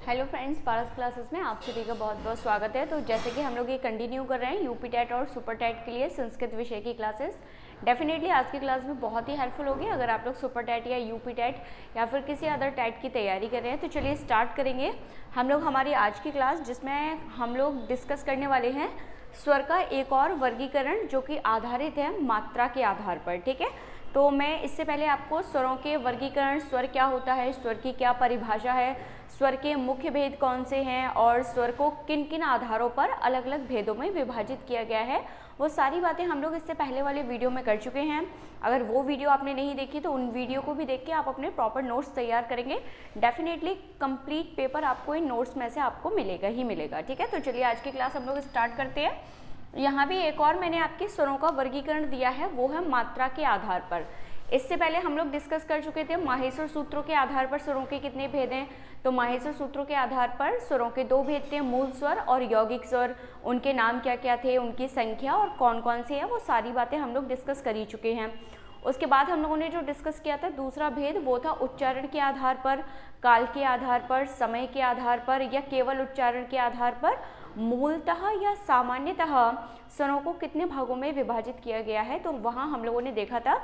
Hello friends, पारस classes में आप सभी का बहुत बहुत स्वागत है। तो जैसे कि हम लोग ये कंटिन्यू कर रहे हैं यूपी टेट और सुपर टेट के लिए संस्कृत विषय की क्लासेस। डेफिनेटली आज की क्लास में बहुत ही हेल्पफुल होगी अगर आप लोग सुपर टेट या यूपी टेट या फिर किसी अदर टेट की तैयारी कर रहे हैं। तो चलिए स्टार्ट करेंगे हम लोग हमारी आज की क्लास, जिसमें हम लोग डिस्कस करने वाले हैं स्वर का एक और वर्गीकरण जो कि आधारित है मात्रा के आधार पर। ठीक है, तो मैं इससे पहले आपको स्वरों के वर्गीकरण, स्वर क्या होता है, स्वर की क्या परिभाषा है, स्वर के मुख्य भेद कौन से हैं और स्वर को किन किन आधारों पर अलग अलग भेदों में विभाजित किया गया है, वो सारी बातें हम लोग इससे पहले वाले वीडियो में कर चुके हैं। अगर वो वीडियो आपने नहीं देखी तो उन वीडियो को भी देख के आप अपने प्रॉपर नोट्स तैयार करेंगे। डेफिनेटली कंप्लीट पेपर आपको इन नोट्स में से आपको मिलेगा ही मिलेगा। ठीक है, तो चलिए आज की क्लास हम लोग स्टार्ट करते हैं। यहाँ भी एक और मैंने आपके स्वरों का वर्गीकरण दिया है, वो है मात्रा के आधार पर। इससे पहले हम लोग डिस्कस कर चुके थे माहेश्वर सूत्रों के आधार पर स्वरों के कितने भेद हैं। तो माहेश्वर सूत्रों के आधार पर स्वरों के दो भेद थे, मूल स्वर और यौगिक स्वर। उनके नाम क्या क्या थे, उनकी संख्या और कौन कौन से हैं, वो सारी बातें हम लोग डिस्कस कर ही चुके हैं। उसके बाद हम लोगों ने जो डिस्कस किया था दूसरा भेद, वो था उच्चारण के आधार पर, काल के आधार पर, समय के आधार पर या केवल उच्चारण के आधार पर मूलतः या सामान्यतः स्वरों को कितने भागों में विभाजित किया गया है। तो वहाँ हम लोगों ने देखा था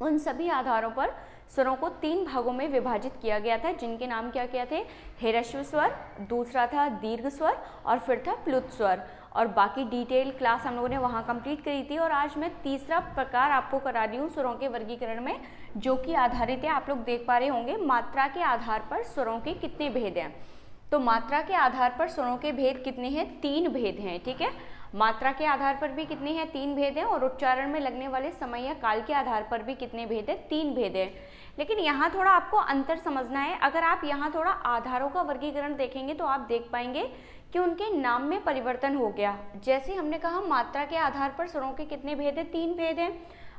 उन सभी आधारों पर स्वरों को 3 भागों में विभाजित किया गया था, जिनके नाम क्या क्या थे, ह्रस्व स्वर, दूसरा था दीर्घ स्वर और फिर था प्लुत स्वर। और बाकी डिटेल क्लास हम लोगों ने वहाँ कंप्लीट करी थी। और आज मैं तीसरा प्रकार आपको करा रही हूँ स्वरों के वर्गीकरण में, जो कि आधारित है, आप लोग देख पा रहे होंगे, मात्रा के आधार पर स्वरों के कितने भेद हैं। तो मात्रा के आधार पर स्वरों के भेद कितने हैं, 3 भेद हैं। ठीक है, मात्रा के आधार पर भी कितने हैं, 3 भेद हैं। और उच्चारण में लगने वाले समय या काल के आधार पर भी कितने भेद हैं, 3 भेद हैं। लेकिन यहाँ थोड़ा आपको अंतर समझना है। अगर आप यहाँ थोड़ा आधारों का वर्गीकरण देखेंगे तो आप देख पाएंगे कि उनके नाम में परिवर्तन हो गया। जैसे हमने कहा मात्रा के आधार पर स्वरों के कितने भेद हैं, 3 भेद हैं।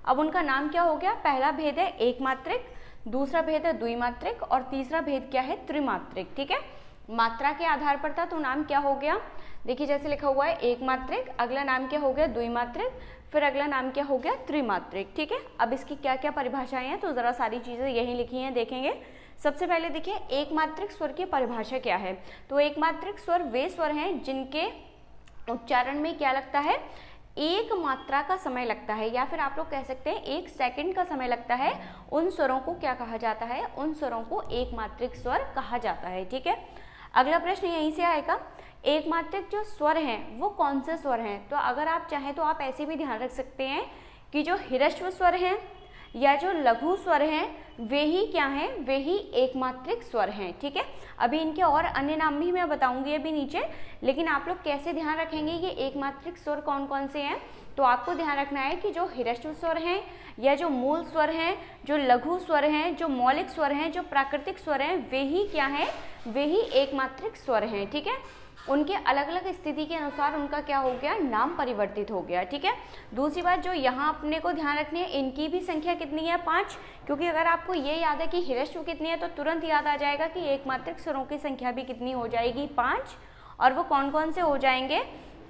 अब उनका नाम क्या हो गया, पहला भेद है एक मात्रिक, दूसरा भेद है द्विमात्रिक और तीसरा भेद क्या है, त्रिमात्रिक। ठीक है, मात्रा के आधार पर था तो नाम क्या हो गया, देखिए जैसे लिखा हुआ है एक मात्रिक, अगला नाम क्या हो गया द्विमात्रिक, फिर अगला नाम क्या हो गया त्रिमात्रिक। ठीक है, अब इसकी क्या क्या परिभाषाएं हैं तो जरा सारी चीजें यही लिखी हैं, देखेंगे। सबसे पहले देखिए एक मात्रिक स्वर की परिभाषा क्या है। तो एक मात्रिक स्वर वे स्वर हैं जिनके उच्चारण में क्या लगता है, एक मात्रा का समय लगता है, या फिर आप लोग कह सकते हैं 1 सेकंड का समय लगता है। उन स्वरों को क्या कहा जाता है, उन स्वरों को एक मात्रिक स्वर कहा जाता है। ठीक है, अगला प्रश्न यहीं से आएगा, एक मात्रिक जो स्वर हैं वो कौन से स्वर हैं। तो अगर आप चाहें तो आप ऐसे भी ध्यान रख सकते हैं कि जो ह्रस्व स्वर हैं या जो लघु स्वर हैं वे ही क्या हैं, वे ही एक मात्रिक स्वर हैं। ठीक है, अभी इनके और अन्य नाम भी मैं बताऊंगी अभी नीचे, लेकिन आप लोग कैसे ध्यान रखेंगे ये एक मात्रिक स्वर कौन कौन से हैं। तो आपको ध्यान रखना है कि जो ह्रस्व स्वर हैं या जो मूल स्वर हैं, जो लघु स्वर हैं, जो मौलिक स्वर हैं, जो प्राकृतिक स्वर हैं, वे ही क्या हैं, वे ही एक मात्रिक स्वर हैं। ठीक है, उनके अलग अलग स्थिति के अनुसार उनका क्या हो गया, नाम परिवर्तित हो गया। ठीक है, दूसरी बात जो यहाँ अपने को ध्यान रखनी है, इनकी भी संख्या कितनी है, 5। क्योंकि अगर आपको ये याद है कि ह्रस्व कितनी है तो तुरंत याद आ जाएगा कि एक मात्रिक स्वरों की संख्या भी कितनी हो जाएगी, 5। और वो कौन कौन से हो जाएंगे,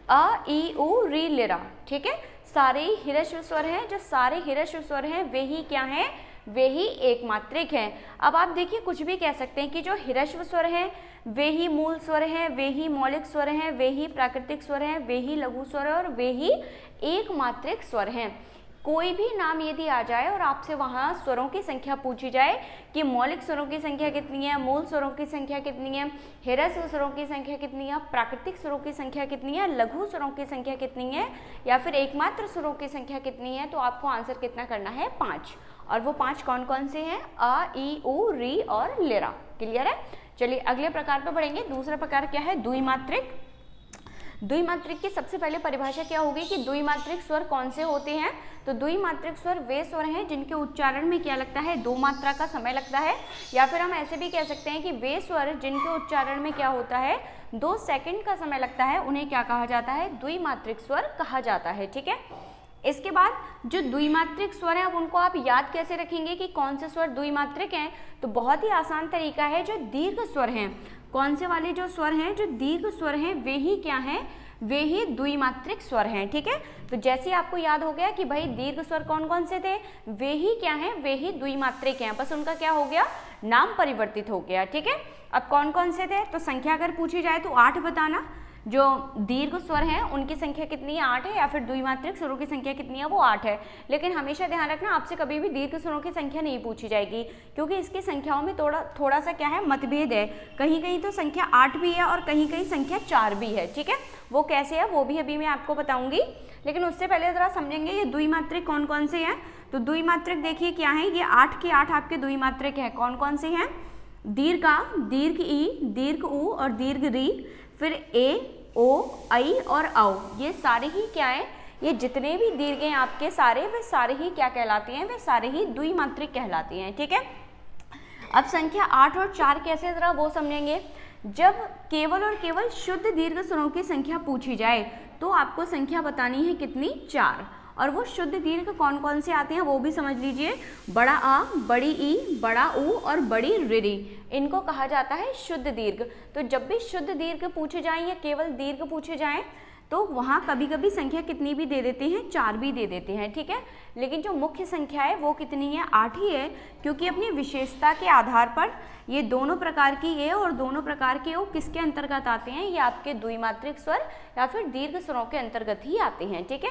अ ई उ री लिरा। ठीक है, सारे ही ह्रस्व स्वर हैं, जो सारे ह्रस्व स्वर हैं वे ही क्या हैं, वे ही एक मात्रिक हैं। अब आप देखिए कुछ भी कह सकते हैं कि जो ह्रस्व स्वर हैं वे ही मूल स्वर हैं, वे ही मौलिक स्वर हैं, वे ही प्राकृतिक स्वर हैं, वे ही लघु स्वर हैं और वे ही एक मात्रिक स्वर हैं। कोई भी नाम यदि आ जाए और आपसे वहाँ स्वरों की संख्या पूछी जाए कि मौलिक स्वरों की संख्या कितनी है, मूल स्वरों की संख्या कितनी है, ह्रस्व स्वरों की संख्या कितनी है, प्राकृतिक स्वरों की संख्या कितनी है, लघु स्वरों की संख्या कितनी है या फिर एकमात्र स्वरों की संख्या कितनी है, तो आपको आंसर कितना करना है, 5। और वो 5 कौन कौन से हैं, अ ई उ री और लिरा। क्लियर है, चलिए अगले प्रकार पर बढ़ेंगे। दूसरा प्रकार क्या है, द्विमात्रिक। द्विमात्रिक की सबसे पहले परिभाषा क्या होगी कि द्विमात्रिक स्वर कौन से होते हैं। तो द्विमात्रिक स्वर वे स्वर हैं जिनके उच्चारण में क्या लगता है, 2 मात्रा का समय लगता है, या फिर हम ऐसे भी कह सकते हैं कि वे स्वर जिनके उच्चारण में क्या होता है, 2 सेकंड का समय लगता है, उन्हें क्या कहा जाता है, द्विमात्रिक स्वर कहा जाता है। ठीक है, इसके बाद जो द्विमात्रिक स्वर हैं अब उनको आप याद कैसे रखेंगे कि कौन से स्वर द्विमात्रिक हैं। तो बहुत ही आसान तरीका है, जो दीर्घ स्वर हैं, कौन से वाले जो स्वर हैं, जो दीर्घ स्वर हैं वे ही क्या हैं, वे ही द्विमात्रिक स्वर हैं। ठीक है, तो जैसे आपको याद हो गया कि भाई दीर्घ स्वर कौन कौन से थे, वे ही क्या हैं, वे ही द्विमात्रिक हैं, बस उनका क्या हो गया, नाम परिवर्तित हो गया। ठीक है, अब कौन कौन से थे, तो संख्या अगर पूछी जाए तो 8 बताना। जो दीर्घ स्वर हैं उनकी संख्या कितनी है, 8 है, या फिर द्विमात्रिक स्वरों की संख्या कितनी है, वो 8 है। लेकिन हमेशा ध्यान रखना, आपसे कभी भी दीर्घ स्वरों की संख्या नहीं पूछी जाएगी, क्योंकि इसकी संख्याओं में थोड़ा सा क्या है, मतभेद है। कहीं कहीं तो संख्या 8 भी है और कहीं कहीं संख्या 4 भी है। ठीक है, वो कैसे है वो भी अभी मैं आपको बताऊंगी, लेकिन उससे पहले जरा समझेंगे ये द्विमात्रिक कौन कौन से हैं। तो द्विमात्रिक देखिए क्या है, ये 8 के 8 आपके द्विमात्रिक हैं। कौन कौन से हैं, दीर्घ आ, दीर्घ ई, दीर्घ उ और दीर्घ री, फिर ए, ओ, आई और औ, ये सारे ही क्या है, ये जितने भी दीर्घ हैं आपके सारे, वे सारे ही क्या कहलाते हैं, वे सारे ही द्विमात्रिक कहलाते हैं। ठीक है, अब संख्या 8 और 4 कैसे, जरा वो समझेंगे। जब केवल और केवल शुद्ध दीर्घ स्वरों की संख्या पूछी जाए तो आपको संख्या बतानी है कितनी, 4। और वो शुद्ध दीर्घ कौन कौन से आते हैं वो भी समझ लीजिए। बड़ा आ, बड़ी ई, बड़ा ऊ और बड़ी ऋरी, इनको कहा जाता है शुद्ध दीर्घ। तो जब भी शुद्ध दीर्घ पूछे जाएं या केवल दीर्घ पूछे जाएं तो वहाँ कभी कभी संख्या कितनी भी दे देते हैं, 4 भी दे देते हैं। ठीक है, लेकिन जो मुख्य संख्या है वो कितनी है, 8 ही है, क्योंकि अपनी विशेषता के आधार पर ये दोनों प्रकार की ए और दोनों प्रकार के ओ किसके अंतर्गत आते हैं, ये आपके द्विमात्रिक स्वर या फिर दीर्घ स्वरों के अंतर्गत ही आते हैं। ठीक है,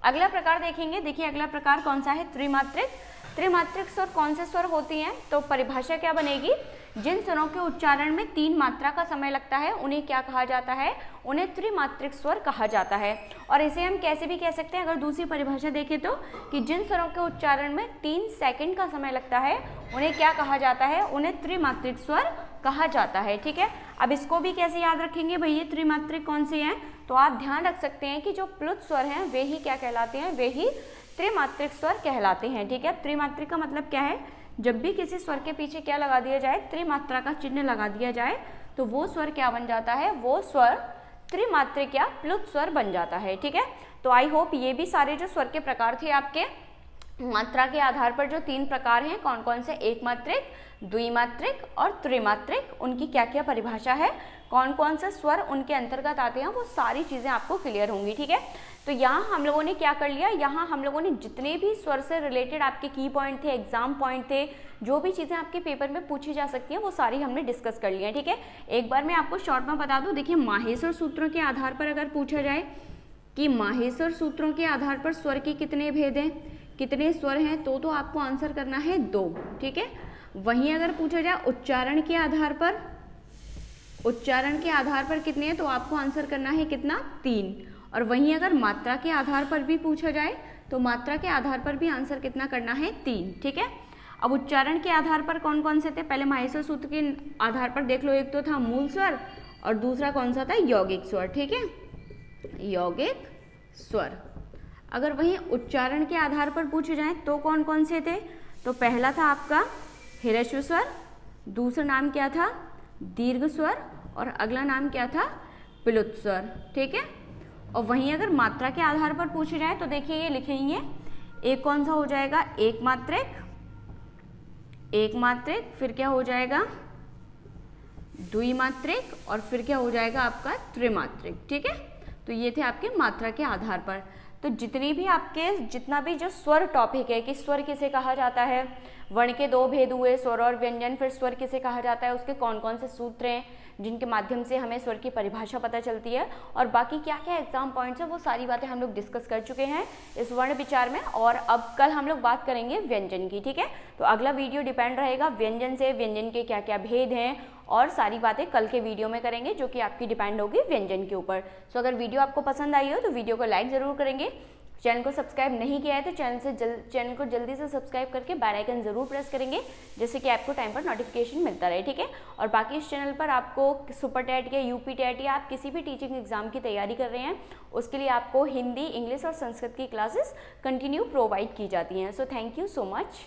अगला प्रकार देखेंगे। देखिए अगला प्रकार कौन सा है, त्रिमात्रिक। त्रिमात्रिक स्वर कौन से स्वर होती हैं, तो परिभाषा क्या बनेगी, जिन स्वरों के उच्चारण में 3 मात्रा का समय लगता है उन्हें क्या कहा जाता है, उन्हें त्रिमात्रिक स्वर कहा जाता है। और इसे हम कैसे भी कह सकते हैं, अगर दूसरी परिभाषा देखें तो, कि जिन स्वरों के उच्चारण में 3 सेकंड का समय लगता है उन्हें क्या कहा जाता है, उन्हें त्रिमात्रिक स्वर कहा जाता है। ठीक है, अब इसको भी कैसे याद रखेंगे भाई, ये त्रिमात्रिक कौन से हैं, तो आप ध्यान रख सकते हैं कि जो प्लुत स्वर हैं वे ही क्या कहलाते हैं, वे ही त्रिमात्रिक स्वर कहलाते हैं। ठीक है, त्रिमात्रिक का मतलब क्या है, जब भी किसी स्वर के पीछे क्या लगा दिया जाए, त्रिमात्रा का चिन्ह लगा दिया जाए तो वो स्वर क्या बन जाता है, वो स्वर त्रिमात्रिक या प्लुत स्वर बन जाता है। ठीक है, तो आई होप ये भी सारे जो स्वर के प्रकार थे आपके मात्रा के आधार पर जो 3 प्रकार हैं, कौन कौन से, एक मात्रिक, द्विमात्रिक और त्रिमात्रिक, उनकी क्या क्या परिभाषा है, कौन कौन से स्वर उनके अंतर्गत आते हैं, वो सारी चीज़ें आपको क्लियर होंगी। ठीक है, तो यहाँ हम लोगों ने क्या कर लिया, यहाँ हम लोगों ने जितने भी स्वर से रिलेटेड आपके की पॉइंट थे, एग्जाम पॉइंट थे, जो भी चीज़ें आपके पेपर में पूछी जा सकती हैं वो सारी हमने डिस्कस कर लिया है। ठीक है, एक बार मैं आपको शॉर्ट में बता दूँ। देखिए माहेश्वर सूत्रों के आधार पर अगर पूछा जाए कि माहेश्वर सूत्रों के आधार पर स्वर के कितने भेद हैं, कितने स्वर हैं, तो आपको आंसर करना है 2। ठीक है, वहीं अगर पूछा जाए उच्चारण के आधार पर, उच्चारण के आधार पर कितने हैं, तो आपको आंसर करना है कितना, 3। और वहीं अगर मात्रा के आधार पर भी पूछा जाए तो मात्रा के आधार पर भी आंसर कितना करना है, 3। ठीक है, अब उच्चारण के आधार पर कौन कौन से थे, पहले माहेश्वर सूत्र के आधार पर देख लो, एक तो था मूल स्वर और दूसरा कौन सा था, यौगिक स्वर। ठीक है, यौगिक स्वर। अगर वहीं उच्चारण के आधार पर पूछे जाए तो कौन कौन से थे, तो पहला था आपका ह्रस्व स्वर, दूसरा नाम क्या था, दीर्घ स्वर, और अगला नाम क्या था, प्लुत स्वर। ठीक है, और वहीं अगर मात्रा के आधार पर पूछे जाए तो देखिए ये लिखेंगे, एक कौन सा हो जाएगा, एक मात्रिक, एक मात्रिक, फिर क्या हो जाएगा, द्विमात्रिक, और फिर क्या हो जाएगा आपका त्रिमात्रिक। ठीक है, तो ये थे आपके मात्रा के आधार पर। तो जितनी भी आपके जितना भी जो स्वर टॉपिक है कि स्वर किसे कहा जाता है, वर्ण के 2 भेद हुए, स्वर और व्यंजन, फिर स्वर किसे कहा जाता है, उसके कौन कौन से सूत्र हैं जिनके माध्यम से हमें स्वर की परिभाषा पता चलती है, और बाकी क्या क्या एग्जाम पॉइंट्स है, वो सारी बातें हम लोग डिस्कस कर चुके हैं इस वर्ण विचार में। और अब कल हम लोग बात करेंगे व्यंजन की। ठीक है, तो अगला वीडियो डिपेंड रहेगा व्यंजन से, व्यंजन के क्या क्या भेद हैं, और सारी बातें कल के वीडियो में करेंगे, जो कि आपकी डिपेंड होगी व्यंजन के ऊपर। सो अगर वीडियो आपको पसंद आई हो तो वीडियो को लाइक ज़रूर करेंगे, चैनल को सब्सक्राइब नहीं किया है तो चैनल को जल्दी से सब्सक्राइब करके बेल आइकन जरूर प्रेस करेंगे, जिससे कि आपको टाइम पर नोटिफिकेशन मिलता रहे। ठीक है, और बाकी इस चैनल पर आपको सुपर टेट या यूपी टेट या आप किसी भी टीचिंग एग्जाम की तैयारी कर रहे हैं, उसके लिए आपको हिंदी, इंग्लिश और संस्कृत की क्लासेस कंटिन्यू प्रोवाइड की जाती हैं। So thank you so much.